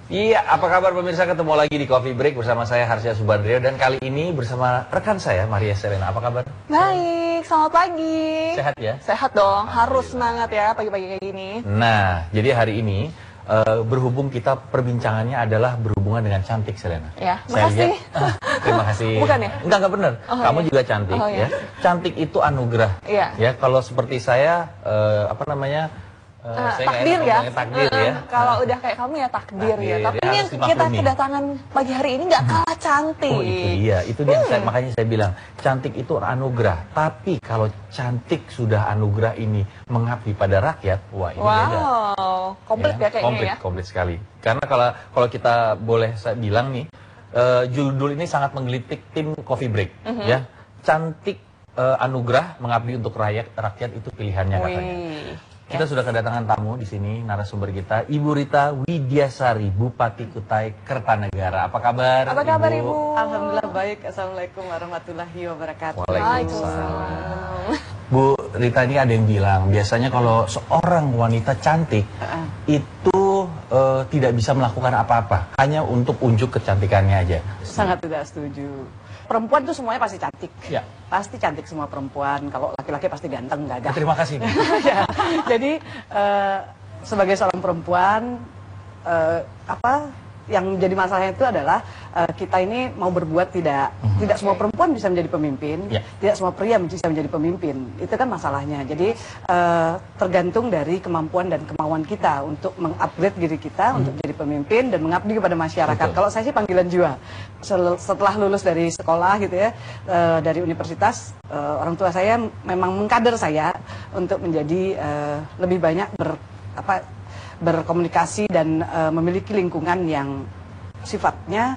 Iya, apa kabar pemirsa? Ketemu lagi di Coffee Break bersama saya Harsha Subandrio dan kali ini bersama rekan saya Maria Serena. Apa kabar? Baik, selamat pagi. Sehat ya? Sehat dong, harus semangat ya pagi-pagi kayak gini. Nah, jadi hari ini berhubung kita perbincangannya adalah berhubungan dengan cantik, Serena. Ya, Saya makasih. Terima kasih. Bukan ya? Enggak benar. Oh, Kamu iya. juga cantik Oh, iya. ya. Cantik itu anugerah. Iya. Ya, kalau seperti saya apa namanya? Saya nggak Takdir enak ya. ngomongnya takdir ya. Kalau udah kayak kamu ya takdir ya. Takdir, Tapi ya, ini harus yang kita dimaklumi. kedatangan pagi hari ini nggak kalah cantik. Oh itu dia makanya saya bilang cantik itu anugerah. Tapi kalau cantik sudah anugerah ini mengabdi pada rakyat, wah ini beda. Wow, komplit ya kayaknya komplit, ya. komplit sekali. Karena kalau kita boleh saya bilang nih, judul ini sangat menggelitik tim Coffee Break, ya. Cantik anugerah mengabdi untuk rakyat itu pilihannya katanya. Kita sudah kedatangan tamu di sini, narasumber kita, Ibu Rita Widyasari, Bupati Kutai Kertanegara. Apa kabar? Apa kabar Ibu? Alhamdulillah baik. Assalamualaikum warahmatullahi wabarakatuh. Waalaikumsalam. Bu Rita, ini ada yang bilang biasanya kalau seorang wanita cantik itu tidak bisa melakukan apa-apa, hanya untuk unjuk kecantikannya aja. Sangat tidak setuju. Perempuan tuh semuanya pasti cantik. Ya. Pasti cantik semua perempuan. Kalau laki-laki pasti ganteng, gagah. Terima kasih. Ya. Jadi sebagai seorang perempuan apa yang menjadi masalahnya itu adalah kita ini mau berbuat tidak semua perempuan bisa menjadi pemimpin, tidak semua pria bisa menjadi pemimpin. Itu kan masalahnya. Jadi tergantung dari kemampuan dan kemauan kita untuk mengupgrade diri kita untuk jadi pemimpin dan mengabdi kepada masyarakat. Betul. Kalau saya sih panggilan jiwa. Setelah lulus dari sekolah gitu ya, dari universitas, orang tua saya memang mengkader saya untuk menjadi lebih banyak berkomunikasi dan memiliki lingkungan yang sifatnya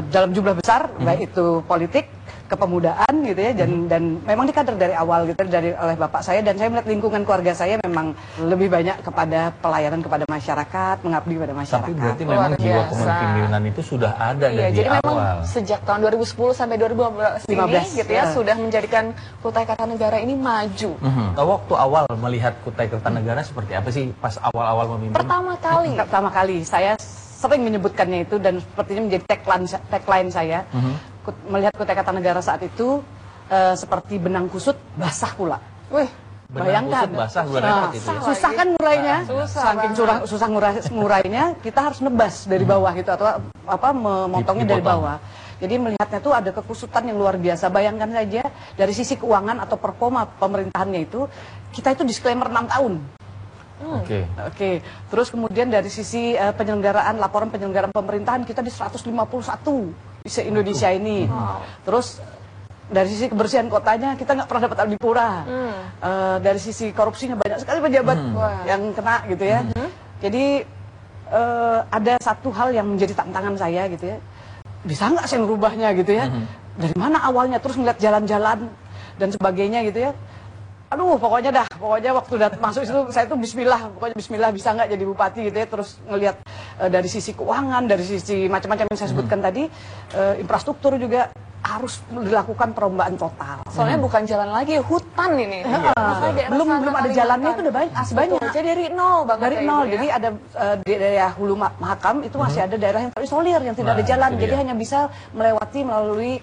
dalam jumlah besar, baik itu politik, kepemudaan gitu ya, dan memang dikader dari awal gitu oleh bapak saya, dan saya melihat lingkungan keluarga saya memang lebih banyak kepada pelayanan kepada masyarakat, mengabdi kepada masyarakat. Tapi berarti memang Luar jiwa biasa. kepemimpinan itu sudah ada Iya, dari jadi memang awal. sejak tahun 2010 sampai 2015 ini 15, gitu ya, ya. sudah menjadikan Kutai Kartanegara ini maju. Waktu awal melihat Kutai Kertanegara seperti apa sih pas awal-awal memimpin? Pertama kali saya sering menyebutkannya itu, dan sepertinya menjadi tagline saya. Melihat Kutai Kartanegara saat itu seperti benang kusut basah pula. Wih, Benang bayangkan, kusut basah bulan repot itu ya? susah kan ngurainya, Susah saking banget. susah ngurainya, kita harus nebas dari bawah gitu, atau apa memotongnya dari Dipotong. bawah. Jadi melihatnya tuh ada kekusutan yang luar biasa. Bayangkan saja dari sisi keuangan atau performa pemerintahannya itu, kita itu disclaimer 6 tahun. Oke. Terus kemudian dari sisi penyelenggaraan, laporan penyelenggaraan pemerintahan kita di 151 di se-Indonesia ini. Terus dari sisi kebersihan kotanya kita nggak pernah dapat adipura. Dari sisi korupsinya banyak sekali pejabat yang kena gitu ya. Jadi ada satu hal yang menjadi tantangan saya gitu ya. Bisa nggak saya merubahnya gitu ya? Dari mana awalnya, terus ngeliat jalan-jalan dan sebagainya gitu ya. Aduh, pokoknya waktu masuk itu saya tuh bismillah bisa nggak jadi bupati gitu ya. Terus ngelihat dari sisi keuangan, dari sisi macam-macam yang saya sebutkan tadi, infrastruktur juga harus dilakukan perubahan total. soalnya bukan jalan lagi, hutan ini. Belum ada jalannya itu udah banyak, banyak. Jadi dari nol banget. Dari ya, nol, Ibu, ya. jadi ada di daerah Hulu Mahakam itu masih ada daerah yang terisolir, yang tidak ada Nah, jalan, itu jadi dia. hanya bisa melalui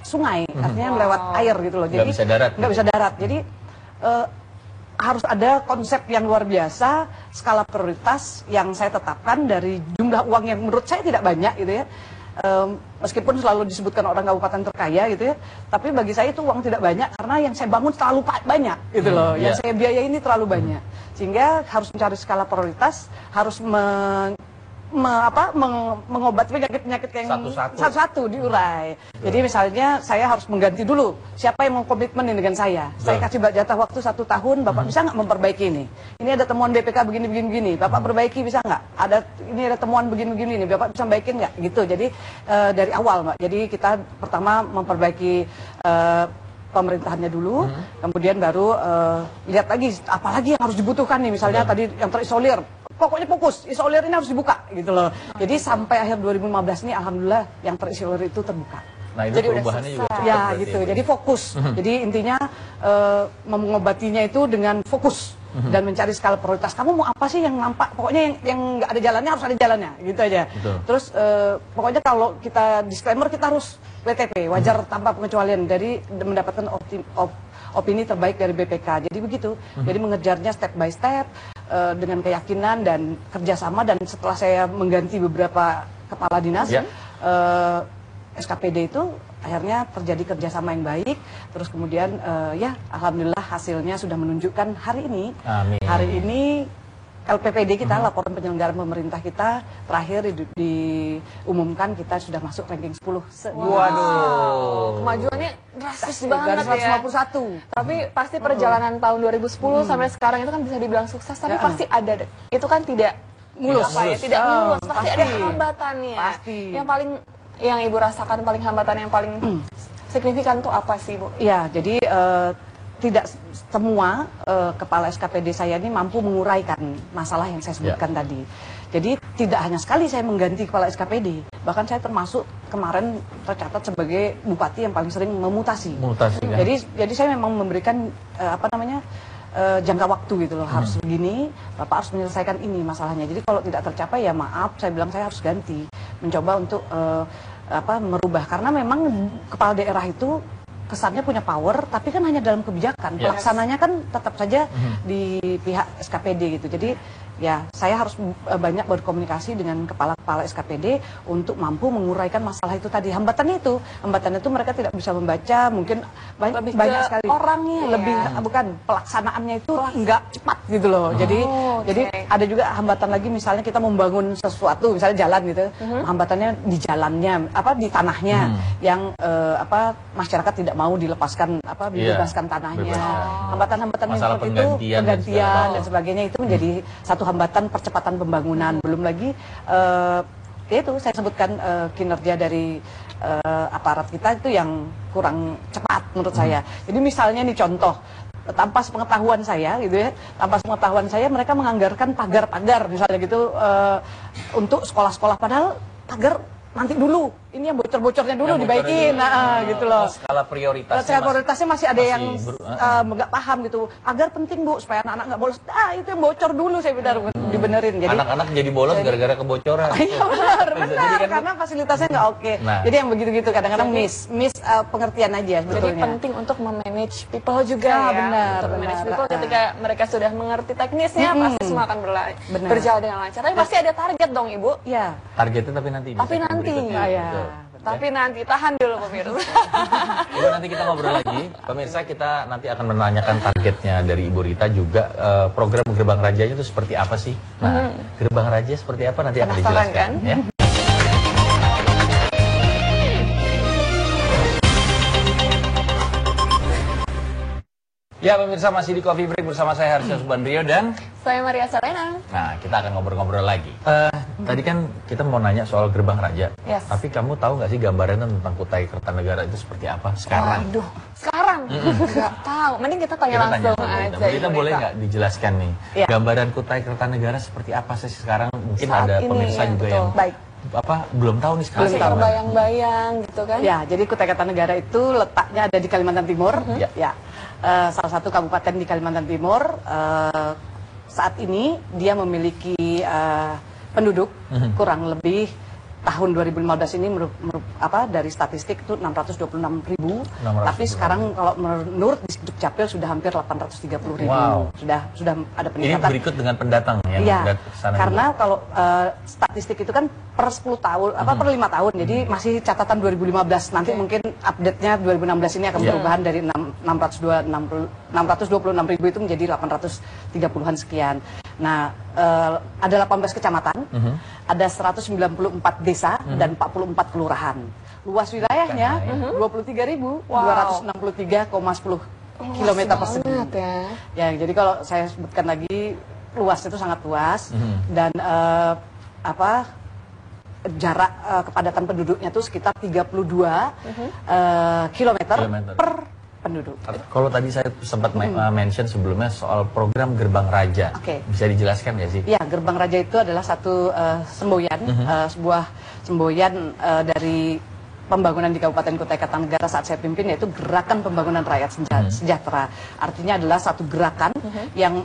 sungai, artinya lewat air gitu loh. Jadi Nggak bisa darat. nggak bisa darat. Jadi harus ada konsep yang luar biasa, skala prioritas yang saya tetapkan dari jumlah uang yang menurut saya tidak banyak gitu ya. Meskipun selalu disebutkan orang kabupaten terkaya gitu ya, tapi bagi saya itu uang tidak banyak karena yang saya bangun terlalu banyak gitu loh, yang saya biaya ini terlalu banyak, sehingga harus mencari skala prioritas, harus mengobati penyakit-penyakit yang satu-satu diurai. Jadi misalnya saya harus mengganti dulu siapa yang mau komitmen ini dengan saya. Saya kasih jatah waktu 1 tahun, Bapak bisa nggak memperbaiki ini? Ini ada temuan BPK begini, Bapak perbaiki bisa nggak? Ini ada temuan begini, Bapak bisa baikin nggak? Gitu. Jadi dari awal, Mbak. Jadi kita pertama memperbaiki pemerintahannya dulu, kemudian baru lihat lagi apalagi yang harus dibutuhkan nih, misalnya tadi yang terisolir. Pokoknya fokus, isolir ini harus dibuka gitu loh. Jadi sampai akhir 2015 ini alhamdulillah yang terisolir itu terbuka. Nah itu Jadi perubahannya juga cepat Ya berarti gitu, ya, Bu? jadi fokus. Jadi intinya mengobatinya itu dengan fokus. dan mencari skala prioritas. Kamu mau apa sih yang nampak? Pokoknya yang nggak ada jalannya harus ada jalannya, gitu aja. Betul. Terus pokoknya kalau kita disclaimer kita harus WTP, wajar tanpa pengecualian, dari mendapatkan opini terbaik dari BPK. Jadi begitu. Jadi mengejarnya step by step dengan keyakinan dan kerjasama. Dan setelah saya mengganti beberapa kepala dinas, SKPD itu akhirnya terjadi kerjasama yang baik. Terus kemudian ya alhamdulillah hasilnya sudah menunjukkan hari ini. Amin. Hari ini LPPD kita, laporan penyelenggaraan pemerintah kita terakhir diumumkan kita sudah masuk ranking 10. Waduh. Kemajuannya drastis banget Dari ya. 151. Tapi pasti perjalanan tahun 2010 sampai sekarang itu kan bisa dibilang sukses, tapi pasti ada, itu kan tidak Mulus. tidak mulus, pasti ada Pasti. hambatannya. Pasti. Yang Ibu rasakan paling hambatan yang paling signifikan tuh apa sih, Bu? Ya, jadi tidak semua kepala SKPD saya ini mampu menguraikan masalah yang saya sebutkan tadi. Jadi tidak hanya sekali saya mengganti kepala SKPD, bahkan saya termasuk kemarin tercatat sebagai bupati yang paling sering memutasi. Mutasi kan? Jadi saya memang memberikan jangka waktu gitu loh, harus begini, Bapak harus menyelesaikan ini masalahnya. Jadi kalau tidak tercapai ya maaf, saya bilang saya harus ganti, mencoba untuk merubah, karena memang kepala daerah itu kesannya punya power, tapi kan hanya dalam kebijakan. Pelaksananya kan tetap saja di pihak SKPD gitu. Jadi ya saya harus banyak berkomunikasi dengan kepala-kepala SKPD untuk mampu menguraikan masalah itu tadi. Hambatannya itu mereka tidak bisa membaca, mungkin banyak sekali orangnya lebih bukan pelaksanaannya itu nggak cepat gitu loh. Jadi ada juga hambatan lagi, misalnya kita membangun sesuatu, misalnya jalan gitu, hambatannya di jalannya, di tanahnya yang masyarakat tidak mau dilepaskan dibebaskan tanahnya. Hambatan-hambatan seperti itu, penggantian dan sebagainya, itu menjadi satu hambatan percepatan pembangunan. Belum lagi itu saya sebutkan kinerja dari aparat kita itu yang kurang cepat menurut saya. Jadi misalnya nih contoh, tanpa sepengetahuan saya gitu ya, mereka menganggarkan pagar-pagar misalnya gitu untuk sekolah-sekolah, padahal pagar nanti dulu, ini yang bocor-bocornya dulu dibaikin, gitu loh. Skala Prioritasnya masih ada yang nggak paham gitu. Agar penting Bu, supaya anak-anak nggak bolos. Itu yang bocor dulu saya dibenerin. Jadi anak-anak jadi bolos gara-gara kebocoran. Iya benar, karena fasilitasnya nggak oke. Jadi yang begitu-gitu kadang-kadang miss pengertian aja sebetulnya. Jadi penting untuk memanage people juga ya. Benar, untuk manage benar. people ketika mereka sudah mengerti teknisnya, pasti semua akan berjalan dengan lancar. Tapi pasti ada target dong Ibu. Iya. Targetnya tapi nanti. Tapi nanti tahan dulu pemirsa. Ibu, nanti kita ngobrol lagi. Pemirsa, kita nanti akan menanyakan targetnya dari Ibu Rita juga, program Gerbang Rajanya itu seperti apa sih? Nah, Gerbang Raja seperti apa nanti akan Penasaran dijelaskan kan? ya. Ya pemirsa, masih di Coffee Break bersama saya Harsha Subandrio dan Saya Maria Serena. nah kita akan ngobrol-ngobrol lagi. Tadi kan kita mau nanya soal Gerbang Raja. Yes. Tapi kamu tahu nggak sih gambaran tentang Kutai Kertanegara itu seperti apa sekarang? Waduh, sekarang nggak tahu. Mending kita tanya langsung aja. Kita Ibu boleh Rita. nggak dijelaskan nih Ya. gambaran Kutai Kertanegara seperti apa sih sekarang? Mungkin Saat ada ini, pemirsa ya, juga betul. yang Baik. belum tahu nih sekarang. Masih gimana. terbayang-bayang gitu kan? Ya, jadi Kutai Kertanegara itu letaknya ada di Kalimantan Timur. Ya. Salah satu kabupaten di Kalimantan Timur. Saat ini dia memiliki penduduk kurang lebih tahun 2015 ini dari statistik itu 626.000. Tapi sekarang kalau menurut Dukcapil sudah hampir 830.000. Wow. Sudah ada Ini peningkatan. berikut dengan pendatang yang Iya, kesana karena juga. kalau statistik itu kan per 10 tahun, per 5 tahun, jadi masih catatan 2015. Nanti mungkin update-nya 2016 ini akan perubahan dari 626.000 itu menjadi 830-an sekian. Nah, ada 18 kecamatan, ada 194 desa dan 44 kelurahan. Luas wilayahnya 23.263,10 kilometer persegi. Ya, jadi kalau saya sebutkan lagi, luasnya itu sangat luas dan jarak kepadatan penduduknya itu sekitar 32 kilometer per penduduk. Kalau tadi saya sempat mention sebelumnya soal program Gerbang Raja, bisa dijelaskan nggak sih? Ya, Gerbang Raja itu adalah satu semboyan, sebuah semboyan dari pembangunan di Kabupaten Kutai Kartanegara saat saya pimpin, yaitu Gerakan Pembangunan Rakyat Sejahtera. Artinya adalah satu gerakan yang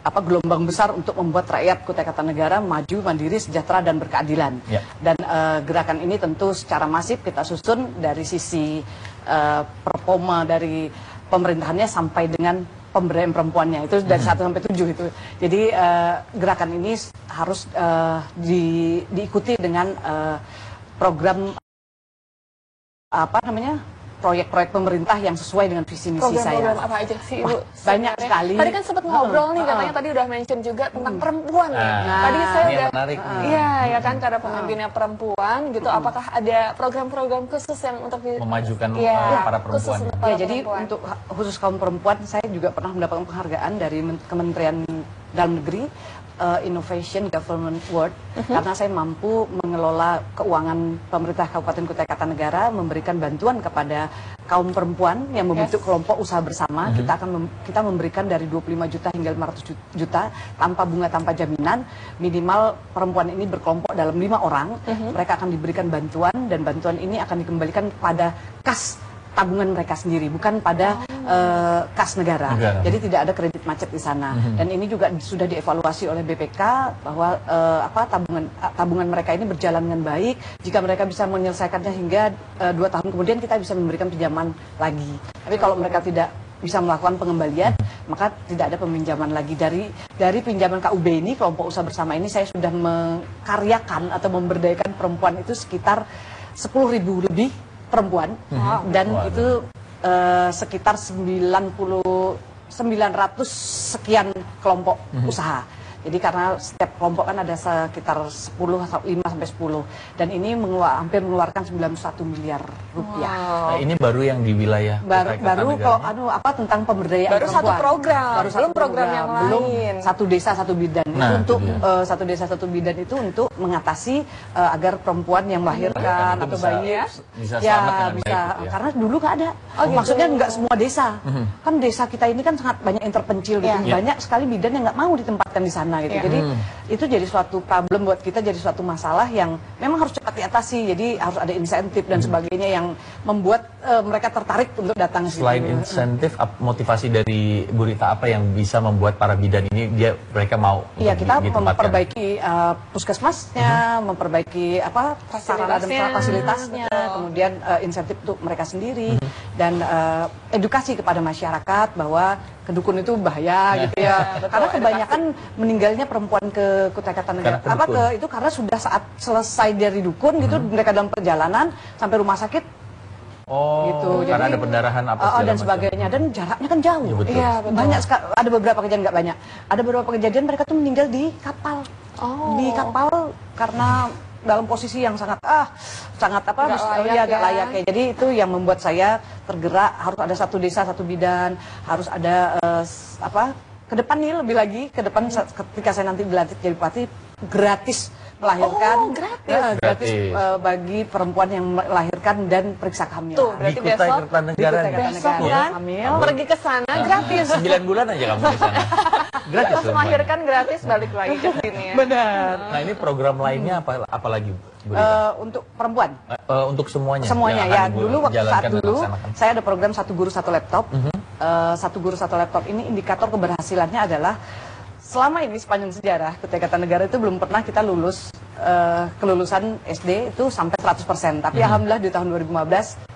gelombang besar untuk membuat rakyat Kutai Kartanegara maju, mandiri, sejahtera, dan berkeadilan. Dan gerakan ini tentu secara masif kita susun dari sisi performa dari pemerintahannya sampai dengan pemberdayaan perempuannya, itu dari 1 sampai 7 itu. Jadi gerakan ini harus diikuti dengan program proyek-proyek pemerintah yang sesuai dengan visi misi saya. Program apa aja sih Ibu? Banyak sekali. Tadi kan sempat ngobrol nih, katanya tadi udah mention juga tentang perempuan. Tadi saya udah, menarik. Iya ya kan, karena pemimpinnya perempuan gitu. Apakah ada program-program khusus yang untuk memajukan para perempuan? Jadi untuk khusus kaum perempuan, saya juga pernah mendapatkan penghargaan dari Kementerian Dalam Negeri, Innovation Government Award, karena saya mampu mengelola keuangan pemerintah Kabupaten Kutai Kartanegara, memberikan bantuan kepada kaum perempuan yang membentuk kelompok usaha bersama. Kita memberikan dari 25 juta hingga 500 juta tanpa bunga, tanpa jaminan. Minimal perempuan ini berkelompok dalam 5 orang, mereka akan diberikan bantuan, dan bantuan ini akan dikembalikan pada kas tabungan mereka sendiri, bukan pada kas negara. Jadi tidak ada kredit macet di sana. Dan ini juga sudah dievaluasi oleh BPK bahwa tabungan mereka ini berjalan dengan baik. Jika mereka bisa menyelesaikannya hingga 2 tahun kemudian, kita bisa memberikan pinjaman lagi. Tapi kalau mereka tidak bisa melakukan pengembalian, maka tidak ada peminjaman lagi. Dari pinjaman KUB ini, kelompok usaha bersama ini, saya sudah mengkaryakan atau memberdayakan perempuan itu sekitar 10.000 lebih perempuan, dan itu sekitar 900 sekian kelompok usaha. Jadi karena setiap kelompok kan ada sekitar 5 sampai 10, dan ini hampir mengeluarkan 91 miliar rupiah. Nah, ini baru yang di wilayah baru tentang pemberdayaan baru perempuan. Satu program, baru belum program yang belum lain. Satu desa satu bidan. Nah, itu untuk satu desa satu bidan itu untuk mengatasi agar perempuan yang melahirkan atau bayi bisa selamat dengan baik, karena dulu nggak ada. Maksudnya nggak semua desa. Kan desa kita ini kan sangat banyak yang terpencil gitu. Banyak sekali bidan yang nggak mau ditempatkan di sana gitu. Jadi itu jadi suatu problem buat kita, jadi suatu masalah yang memang harus cepat diatasi. Jadi harus ada insentif dan sebagainya yang membuat mereka tertarik untuk datang. Selain insentif, motivasi dari Bu Rita apa yang bisa membuat para bidan ini mereka mau? Iya, kita memperbaiki puskesmasnya, memperbaiki sarana dan fasilitasnya, kemudian insentif untuk mereka sendiri, dan edukasi kepada masyarakat bahwa kedukun itu bahaya gitu ya. Karena kebanyakan meninggalnya perempuan ke Kutai Kartanegara itu karena sudah saat selesai dari dukun gitu, mereka dalam perjalanan sampai rumah sakit. Gitu. Karena ada pendarahan dan sebagainya, dan jaraknya kan jauh. Banyak ada beberapa kejadian, nggak banyak. Ada beberapa kejadian mereka tuh meninggal di kapal. Di kapal karena dalam posisi yang sangat agak layak ya. Jadi itu yang membuat saya tergerak, harus ada satu desa satu bidan, harus ada ke depan nih, lebih lagi ke depan ketika saya nanti dilantik jadi bupati, gratis melahirkan, gratis bagi perempuan yang melahirkan dan periksa kehamilan. Tuh, berarti di Kutai Kartanegara. Besok kan pergi ke sana gratis. 9 bulan aja kamu di sana. Gratis. Pas melahirkan gratis, balik lagi ke sini ya. Benar. Nah, ini program lainnya apa lagi, Bu? Untuk perempuan? Untuk semuanya. Semuanya ya. Dulu saat dulu saya ada program satu guru satu laptop. Satu guru satu laptop ini indikator keberhasilannya adalah selama ini sepanjang sejarah Kutai Kartanegara itu belum pernah kita lulus kelulusan SD itu sampai 100%. Tapi alhamdulillah di tahun 2015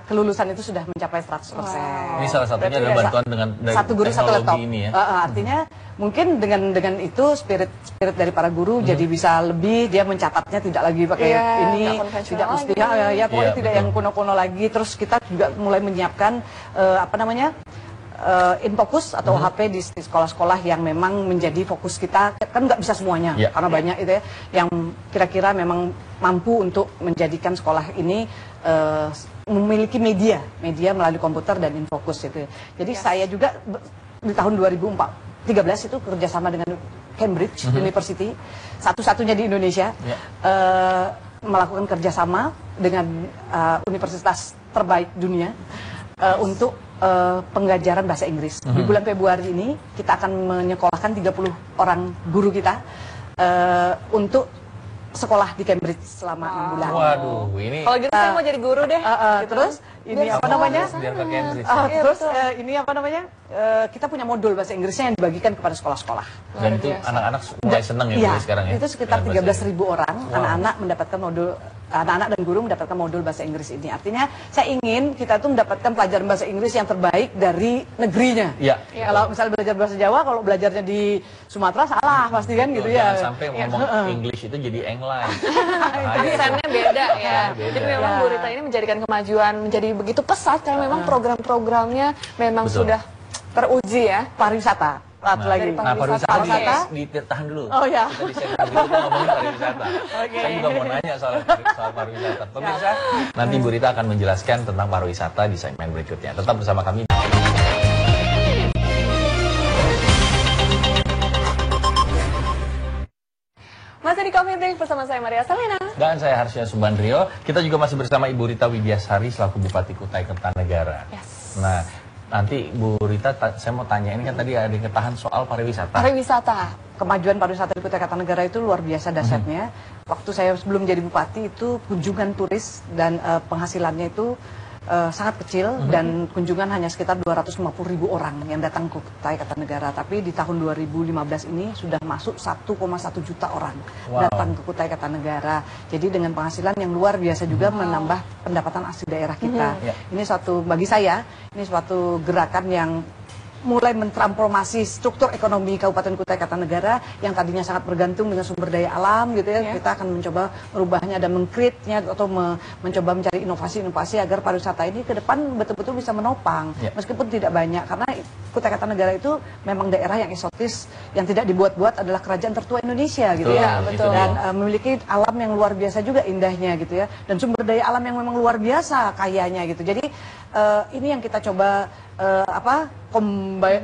kelulusan itu sudah mencapai 100%. Ini salah satunya adalah bantuan dengan satu guru satu laptop ini ya. Artinya mungkin dengan itu spirit dari para guru jadi bisa lebih, dia mencatatnya tidak lagi pakai ini, tidak mesti pokoknya tidak yang kuno-kuno lagi. Terus kita juga mulai menyiapkan Infokus atau HP di sekolah-sekolah yang memang menjadi fokus kita, kan nggak bisa semuanya karena banyak itu ya yang kira-kira memang mampu untuk menjadikan sekolah ini memiliki media melalui komputer dan Infokus itu. Jadi saya juga di tahun 2013 itu kerjasama dengan Cambridge University, satu-satunya di Indonesia, melakukan kerjasama dengan universitas terbaik dunia untuk pengajaran bahasa Inggris. Di bulan Februari ini kita akan menyekolahkan 30 orang guru kita untuk sekolah di Cambridge selama 6 bulan. Waduh, ini Kalau gitu saya mau jadi guru deh. Gitu. Terus ini apa namanya? biar ke Cambridge. Terus ini apa namanya? Kita punya modul bahasa Inggrisnya yang dibagikan kepada sekolah-sekolah. Dan itu anak-anak mulai seneng ya, mulai sekarang ya. Itu sekitar dengan bahasa 13.000 orang anak-anak mendapatkan modul, anak-anak dan guru mendapatkan modul bahasa Inggris ini. Artinya saya ingin kita tuh mendapatkan pelajaran bahasa Inggris yang terbaik dari negerinya. Iya. Kalau misalnya belajar bahasa Jawa, kalau belajarnya di Sumatera salah pasti kan gitu ya. Jangan sampai ngomong English itu jadi England. Tapi kesannya beda ya. Beda. Jadi memang Bu Rita ini menjadikan kemajuan menjadi begitu pesat karena memang program-programnya memang Betul. sudah teruji ya. Pariwisata. Satu lagi. Nah, pariwisata Pariwisata. ditahan dulu. Oh, ya. Kita di segmen berikutnya ngomongin pariwisata. Saya juga mau nanya soal pariwisata. Pemirsa, nanti Bu Rita akan menjelaskan tentang pariwisata di segmen berikutnya. Tetap bersama kami. Masih di Coffee Break bersama saya Maria Selena. Dan saya Harsya Subandrio. Kita juga masih bersama Ibu Rita Widyasari selaku Bupati Kutai Kertanegara. Yes. Nah, nanti Bu Rita, saya mau tanya, ini kan tadi ada yang ketahan soal pariwisata. Pariwisata. Kemajuan pariwisata di Kutai Kartanegara itu luar biasa dahsyatnya. Waktu saya sebelum jadi bupati itu kunjungan turis dan penghasilannya itu sangat kecil dan kunjungan hanya sekitar 250.000 orang yang datang ke Kutai Kartanegara. Tapi di tahun 2015 ini sudah masuk 1,1 juta orang datang ke Kutai Kartanegara. Jadi dengan penghasilan yang luar biasa juga menambah pendapatan asli daerah kita. Ini suatu, bagi saya, ini suatu gerakan yang mulai mentransformasi struktur ekonomi Kabupaten Kutai Kartanegara yang tadinya sangat bergantung dengan sumber daya alam gitu ya. Kita akan mencoba merubahnya dan mengcreate-nya atau mencoba mencari inovasi-inovasi agar pariwisata ini ke depan betul-betul bisa menopang. Meskipun tidak banyak, karena Kutai Kartanegara itu memang daerah yang eksotis, yang tidak dibuat-buat, adalah kerajaan tertua Indonesia gitu ya. Betul. Dan memiliki alam yang luar biasa juga indahnya gitu ya. Dan sumber daya alam yang memang luar biasa kayanya gitu. Jadi ini yang kita coba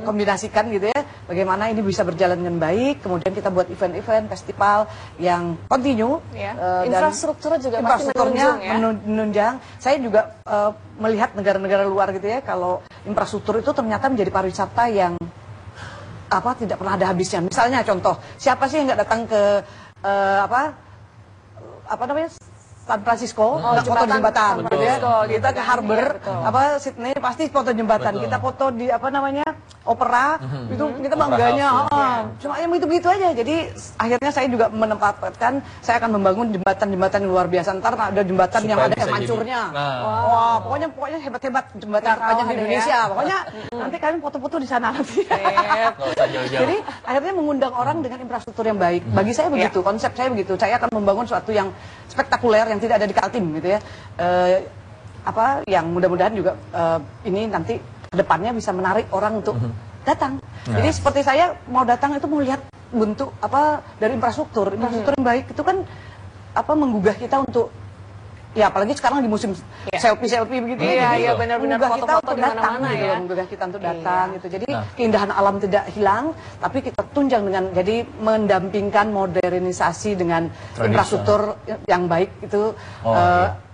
kombinasikan gitu ya, bagaimana ini bisa berjalan dengan baik. Kemudian kita buat event-event, festival yang continue, infrastruktur juga pasti menunjang. Saya juga melihat negara-negara luar gitu ya, kalau infrastruktur itu ternyata menjadi pariwisata yang tidak pernah ada habisnya. Misalnya contoh, siapa sih yang nggak datang ke San Francisco, foto di jembatan, gitu ya. Kita ke harbor, Sydney pasti foto jembatan. Kita foto di opera, itu kita bangganya. Cuma yang begitu aja. Jadi akhirnya saya juga menempatkan, saya akan membangun jembatan-jembatan yang luar biasa. Ntar ada jembatan yang ada hancurnya. Wah, pokoknya hebat-hebat jembatan terpanjang di Indonesia. Pokoknya nanti kalian foto-foto di sana nanti. Jadi akhirnya mengundang orang dengan infrastruktur yang baik. Bagi saya begitu, konsep saya begitu. Saya akan membangun sesuatu yang spektakuler yang tidak ada di Kaltim gitu ya. Yang mudah-mudahan juga ini nanti kedepannya bisa menarik orang untuk datang. Jadi seperti saya mau datang itu melihat bentuk dari infrastruktur yang baik itu kan menggugah kita untuk, ya apalagi sekarang di musim selfie begitu. Iya, benar-benar foto-foto di mana-mana ya. Menggugah kita untuk datang gitu. Jadi keindahan alam tidak hilang, tapi kita tunjang dengan jadi mendampingkan modernisasi dengan infrastruktur yang baik itu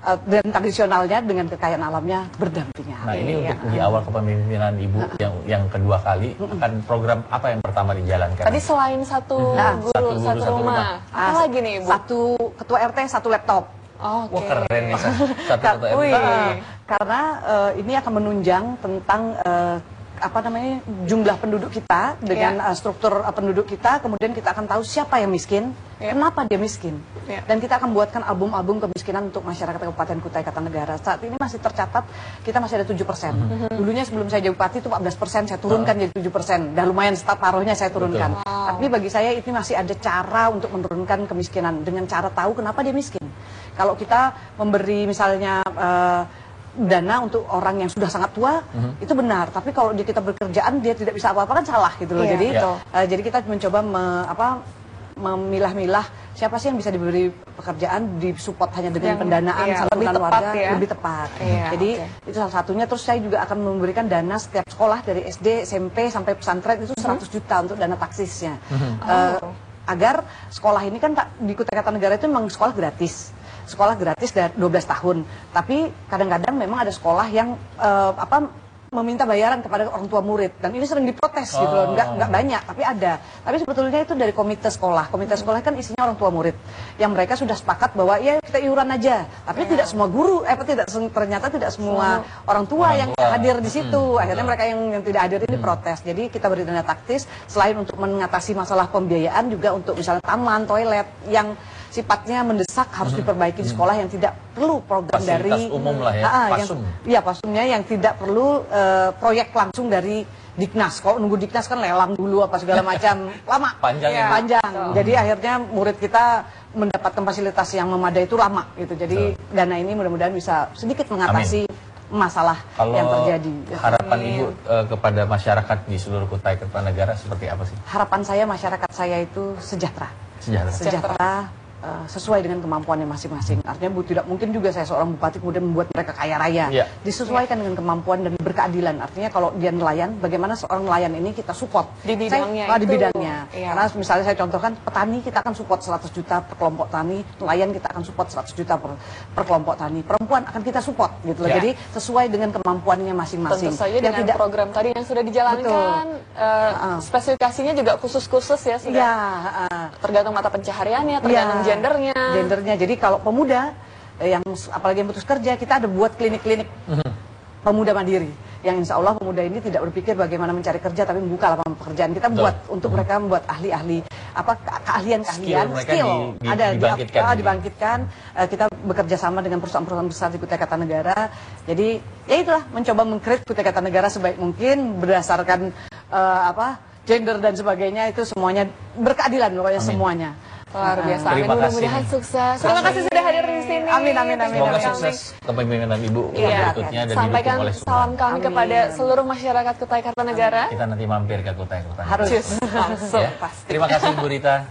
dan tradisionalnya dengan kekayaan alamnya berdampingan. Nah, ini untuk di awal kepemimpinan Ibu yang kedua kali, akan program apa yang pertama dijalankan? Tadi selain satu guru, satu rumah. Apa lagi nih Ibu? Satu ketua RT, satu laptop. Wah, keren nih, satu ketua RT. Karena ini akan menunjang tentang jumlah penduduk kita dengan struktur penduduk kita. Kemudian kita akan tahu siapa yang miskin, kenapa dia miskin, dan kita akan buatkan album-album kemiskinan untuk masyarakat Kabupaten Kutai Kartanegara. Saat ini masih tercatat kita masih ada 7%. Dulunya sebelum saya jadi bupati itu 14%, saya turunkan jadi 7%. Dan lumayan paruhnya saya turunkan. Tapi bagi saya ini masih ada cara untuk menurunkan kemiskinan dengan cara tahu kenapa dia miskin. Kalau kita memberi misalnya dana untuk orang yang sudah sangat tua, itu benar. Tapi kalau kita berkerjaan dia tidak bisa apa-apa kan salah gitu loh. Jadi kita mencoba memilah-milah siapa sih yang bisa diberi pekerjaan, disupport hanya dengan pendanaan santunan warga lebih tepat. Jadi itu salah satunya. Terus saya juga akan memberikan dana setiap sekolah dari SD, SMP sampai pesantren itu 100 juta untuk dana taksisnya. Agar sekolah ini kan di Kutai Kartanegara itu memang sekolah gratis. Sekolah gratis dari 12 tahun. Tapi kadang-kadang memang ada sekolah yang meminta bayaran kepada orang tua murid, dan ini sering diprotes gitu loh, nggak banyak tapi ada. Tapi sebetulnya itu dari komite sekolah. Komite sekolah kan isinya orang tua murid yang mereka sudah sepakat bahwa ya kita iuran aja, tapi tidak semua guru, ternyata tidak semua orang tua yang hadir di situ. Akhirnya mereka yang tidak hadir ini protes. Jadi kita bertindak taktis, selain untuk mengatasi masalah pembiayaan, juga untuk misalnya taman, toilet yang sifatnya mendesak harus diperbaiki di sekolah, yang tidak perlu program fasilitas dari umum lah ya, pasum. Pasumnya yang tidak perlu proyek langsung dari Diknas. Kalau nunggu Diknas kan lelang dulu apa segala macam, lama, panjang ya. Panjang. Jadi akhirnya murid kita mendapatkan fasilitas yang memadai itu lama gitu. Jadi dana ini mudah-mudahan bisa sedikit mengatasi masalah yang terjadi. Harapan Ibu kepada masyarakat di seluruh Kutai Kertanegara seperti apa sih? Harapan saya masyarakat saya itu sejahtera. Sejahtera. Sesuai dengan kemampuannya masing-masing. Artinya tidak mungkin juga saya seorang bupati kemudian membuat mereka kaya raya. Disesuaikan dengan kemampuan dan berkeadilan. Artinya kalau dia nelayan, bagaimana seorang nelayan ini kita support di bidangnya. Di bidangnya. Karena misalnya saya contohkan petani, kita akan support 100 juta per kelompok tani, nelayan kita akan support 100 juta per kelompok tani, perempuan akan kita support gitu loh. Jadi sesuai dengan kemampuannya masing-masing. Tentu saja dengan program tadi yang sudah dijalankan, spesifikasinya juga khusus-khusus ya sudah. Tergantung mata pencahariannya, tergantung gendernya. Jadi kalau pemuda yang apalagi yang putus kerja, kita ada buat klinik-klinik pemuda mandiri, yang insya Allah pemuda ini tidak berpikir bagaimana mencari kerja, tapi membuka lapangan pekerjaan. Kita buat untuk mereka membuat ahli-ahli keahlian-keahlian, skill ada dibangkitkan. Kita bekerja sama dengan perusahaan-perusahaan besar di Kutai Kartanegara. Jadi ya itulah, mencoba meng-create Kutai Kartanegara sebaik mungkin berdasarkan gender dan sebagainya, itu semuanya berkeadilan pokoknya semuanya. Luar biasa. Mudah-mudahan sukses. Terima kasih sudah hadir di sini. Amin. Semoga sukses kepemimpinan Ibu berikutnya dan sampaikan didukung oleh salam kami kepada seluruh masyarakat Kutai Kartanegara. Kita nanti mampir ke Kutai Kartanegara. Harus langsung pasti. Terima kasih Bu Rita.